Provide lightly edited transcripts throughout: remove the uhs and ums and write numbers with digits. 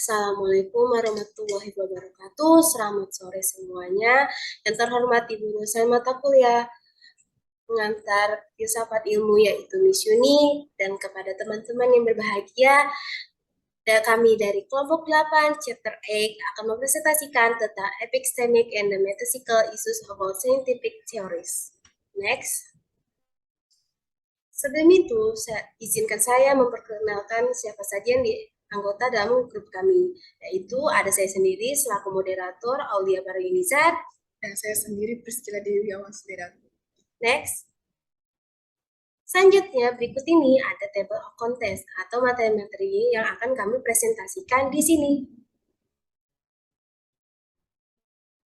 Assalamualaikum warahmatullahi wabarakatuh. Selamat sore semuanya. Yang terhormat Ibu dosen mata kuliah pengantar filsafat ilmu yaitu Miss Yuni, dan kepada teman-teman yang berbahagia, kami dari kelompok 8 chapter 8 akan mempresentasikan tentang epistemic and the metaphysical issues about scientific theories. Next. Sebelum itu, izinkan saya memperkenalkan siapa saja yang anggota dalam grup kami, yaitu ada saya sendiri selaku moderator Aulia Barayunizar, dan saya sendiri Priscilla Dewi Awansulirat. Next. Selanjutnya, berikut ini ada table of contents atau materi-materi yang akan kami presentasikan di sini.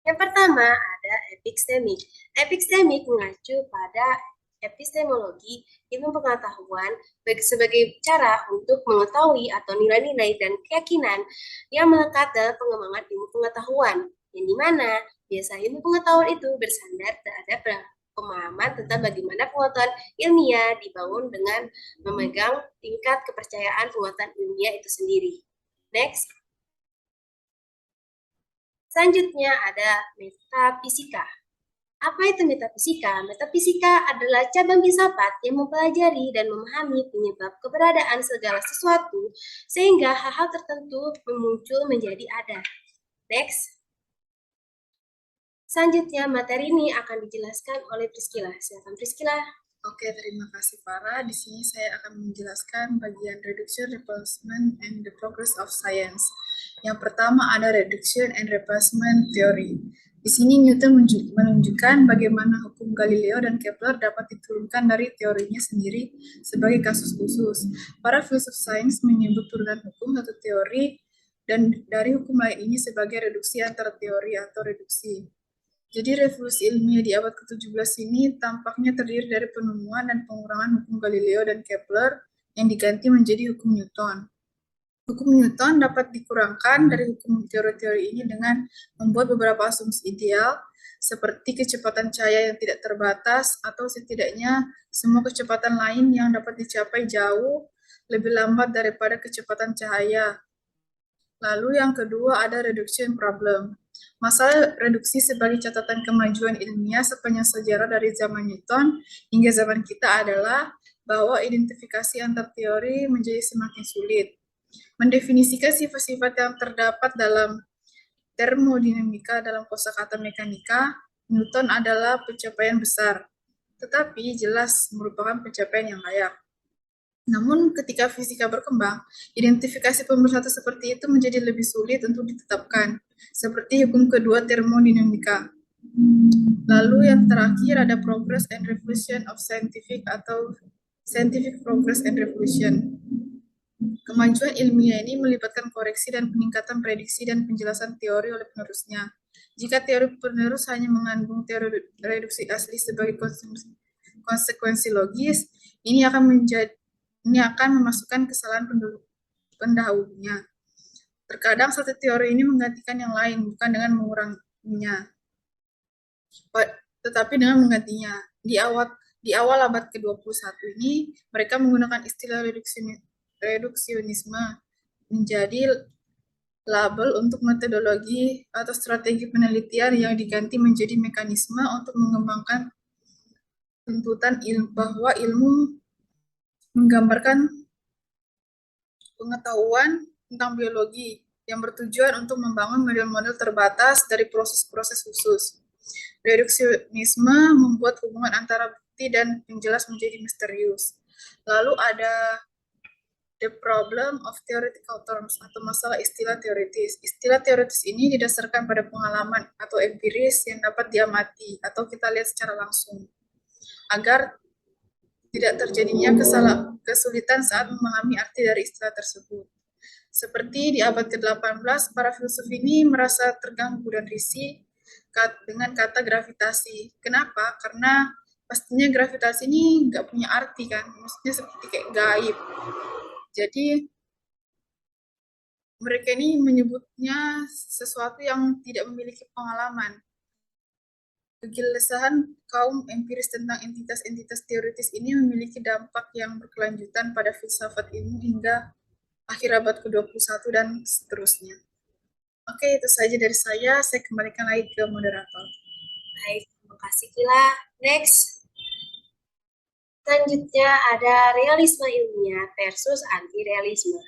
Yang pertama ada epistemic. Epistemic mengacu pada epistemologi, ilmu pengetahuan, sebagai cara untuk mengetahui atau nilai-nilai dan keyakinan yang melekat dalam pengembangan ilmu pengetahuan, yang dimana biasa ilmu pengetahuan itu bersandar terhadap pemahaman tentang bagaimana pengetahuan ilmiah dibangun dengan memegang tingkat kepercayaan pengetahuan ilmiah itu sendiri. Next. Selanjutnya ada metafisika. Apa itu metafisika? Metafisika adalah cabang filsafat yang mempelajari dan memahami penyebab keberadaan segala sesuatu sehingga hal-hal tertentu muncul menjadi ada. Next. Selanjutnya materi ini akan dijelaskan oleh Priscilla. Silakan Priscilla. Oke, terima kasih Farah. Di sini saya akan menjelaskan bagian reduction, replacement, and the progress of science. Yang pertama ada reduction and replacement theory. Di sini Newton menunjukkan bagaimana hukum Galileo dan Kepler dapat diturunkan dari teorinya sendiri sebagai kasus khusus. Para filsuf sains menyebut turunan hukum satu teori dan dari hukum lain ini sebagai reduksi antara teori atau reduksi. Jadi revolusi ilmiah di abad ke-17 ini tampaknya terdiri dari penemuan dan pengurangan hukum Galileo dan Kepler yang diganti menjadi hukum Newton. Hukum Newton dapat dikurangkan dari hukum teori-teori ini dengan membuat beberapa asumsi ideal, seperti kecepatan cahaya yang tidak terbatas, atau setidaknya semua kecepatan lain yang dapat dicapai jauh lebih lambat daripada kecepatan cahaya. Lalu yang kedua ada reduction problem. Masalah reduksi sebagai catatan kemajuan ilmiah sepanjang sejarah dari zaman Newton hingga zaman kita adalah bahwa identifikasi antar teori menjadi semakin sulit. Mendefinisikan sifat-sifat yang terdapat dalam termodinamika dalam kosakata mekanika, Newton adalah pencapaian besar, tetapi jelas merupakan pencapaian yang layak. Namun ketika fisika berkembang, identifikasi pemersatu seperti itu menjadi lebih sulit untuk ditetapkan, seperti hukum kedua termodinamika. Lalu yang terakhir ada progress and revolution of scientific atau scientific progress and revolution. Kemajuan ilmiah ini melibatkan koreksi dan peningkatan prediksi dan penjelasan teori oleh penerusnya. Jika teori penerus hanya mengandung teori reduksi asli sebagai konsekuensi logis, ini akan memasukkan kesalahan pendahulunya. Terkadang satu teori ini menggantikan yang lain, bukan dengan menguranginya, tetapi dengan menggantinya. Di awal abad ke-21 ini, mereka menggunakan istilah reduksionisme menjadi label untuk metodologi atau strategi penelitian yang diganti menjadi mekanisme untuk mengembangkan tuntutan bahwa ilmu menggambarkan pengetahuan tentang biologi yang bertujuan untuk membangun model-model terbatas dari proses-proses khusus. Reduksionisme membuat hubungan antara bukti dan penjelas menjadi misterius. Lalu ada the problem of theoretical terms atau masalah istilah teoritis. Istilah teoritis ini didasarkan pada pengalaman atau empiris yang dapat diamati atau kita lihat secara langsung. Agar tidak terjadinya kesulitan saat memahami arti dari istilah tersebut. Seperti di abad ke-18, para filsuf ini merasa terganggu dan risih dengan kata gravitasi. Kenapa? Karena pastinya gravitasi ini nggak punya arti kan, maksudnya seperti kayak gaib. Jadi mereka ini menyebutnya sesuatu yang tidak memiliki pengalaman. Kegelisahan kaum empiris tentang entitas-entitas teoritis ini memiliki dampak yang berkelanjutan pada filsafat ilmu hingga akhir abad ke-21 dan seterusnya. Oke, itu saja dari saya kembalikan lagi ke moderator. Baik, terima kasih Kila. Next. Selanjutnya ada realisme ilmiah versus anti-realisme.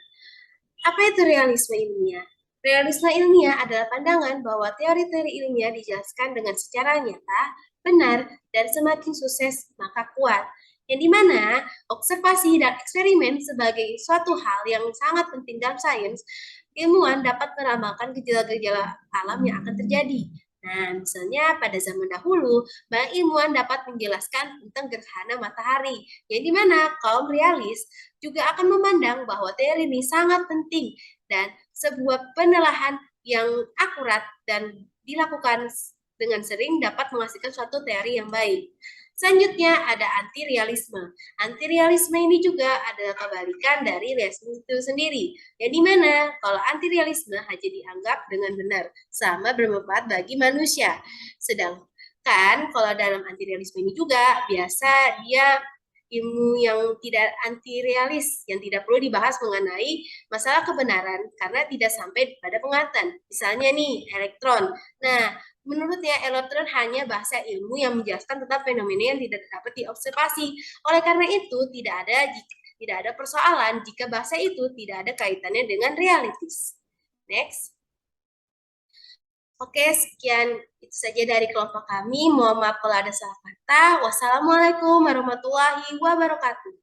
Apa itu realisme ilmiah? Realisme ilmiah adalah pandangan bahwa teori-teori ilmiah dijelaskan dengan secara nyata, benar, dan semakin sukses maka kuat. Yang dimana observasi dan eksperimen sebagai suatu hal yang sangat penting dalam sains, ilmuwan dapat meramalkan gejala-gejala alam yang akan terjadi. Nah, misalnya pada zaman dahulu, banyak ilmuwan dapat menjelaskan tentang gerhana matahari, yang dimana kaum realis juga akan memandang bahwa teori ini sangat penting dan sebuah penelaahan yang akurat dan dilakukan dengan sering dapat menghasilkan suatu teori yang baik. Selanjutnya ada anti-realisme. Anti-realisme ini juga adalah kebalikan dari realisme itu sendiri. Yang dimana kalau anti-realisme hanya dianggap dengan benar, sama bermanfaat bagi manusia. Sedangkan kalau dalam anti-realisme ini juga biasa dia ilmu yang tidak anti realis, yang tidak perlu dibahas mengenai masalah kebenaran karena tidak sampai pada pengetahuan. Misalnya nih, elektron. Nah, menurutnya elektron hanya bahasa ilmu yang menjelaskan tentang fenomena yang tidak dapat diobservasi. Oleh karena itu, tidak ada persoalan jika bahasa itu tidak ada kaitannya dengan realitis. Next. Oke, sekian itu saja dari kelompok kami. Mohon maaf kalau ada salah kata. Wassalamualaikum warahmatullahi wabarakatuh.